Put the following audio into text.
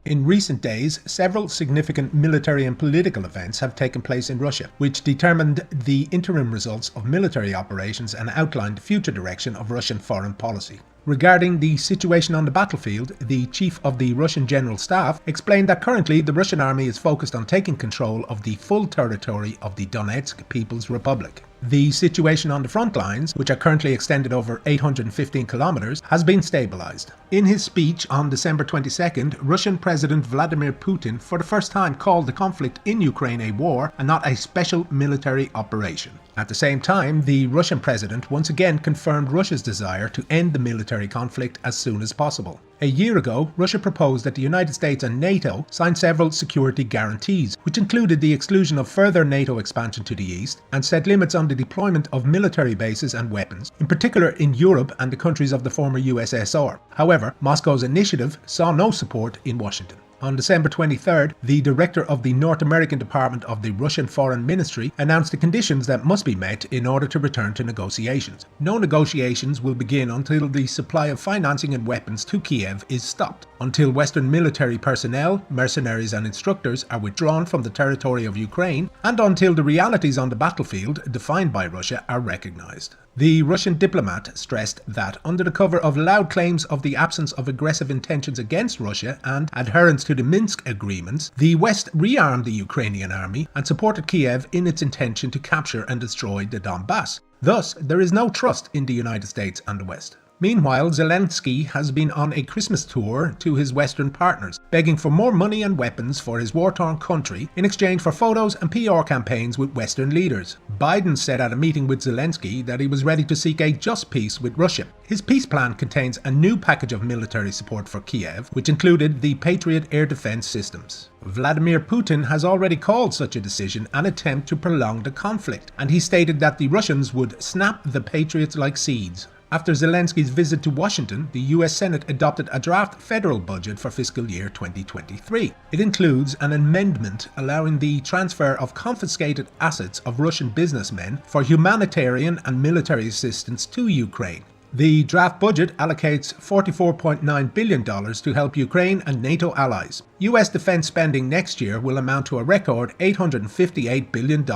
In recent days, several significant military and political events have taken place in Russia, which determined the interim results of military operations and outlined the future direction of Russian foreign policy. Regarding the situation on the battlefield, the chief of the Russian General Staff explained that currently the Russian army is focused on taking control of the full territory of the Donetsk People's Republic. The situation on the front lines, which are currently extended over 815 kilometers, has been stabilized. In his speech on December 22nd, Russian President Vladimir Putin for the first time called the conflict in Ukraine a war and not a special military operation. At the same time, the Russian president once again confirmed Russia's desire to end the military conflict as soon as possible. A year ago, Russia proposed that the United States and NATO sign several security guarantees, which included the exclusion of further NATO expansion to the east and set limits on the deployment of military bases and weapons, in particular in Europe and the countries of the former USSR. However, Moscow's initiative saw no support in Washington. On December 23rd, the director of the North American Department of the Russian Foreign Ministry announced the conditions that must be met in order to return to negotiations. No negotiations will begin until the supply of financing and weapons to Kiev is stopped, until Western military personnel, mercenaries and instructors are withdrawn from the territory of Ukraine, and until the realities on the battlefield defined by Russia are recognized. The Russian diplomat stressed that under the cover of loud claims of the absence of aggressive intentions against Russia and adherence to the Minsk agreements, the West rearmed the Ukrainian army and supported Kiev in its intention to capture and destroy the Donbass. Thus, there is no trust in the United States and the West. Meanwhile, Zelensky has been on a Christmas tour to his Western partners, begging for more money and weapons for his war-torn country in exchange for photos and PR campaigns with Western leaders. Biden said at a meeting with Zelensky that he was ready to seek a just peace with Russia. His peace plan contains a new package of military support for Kiev, which included the Patriot air defense systems. Vladimir Putin has already called such a decision an attempt to prolong the conflict, and he stated that the Russians would snap the Patriots like seeds. After Zelensky's visit to Washington, the US Senate adopted a draft federal budget for fiscal year 2023. It includes an amendment allowing the transfer of confiscated assets of Russian businessmen for humanitarian and military assistance to Ukraine. The draft budget allocates $44.9 billion to help Ukraine and NATO allies. US defense spending next year will amount to a record $858 billion.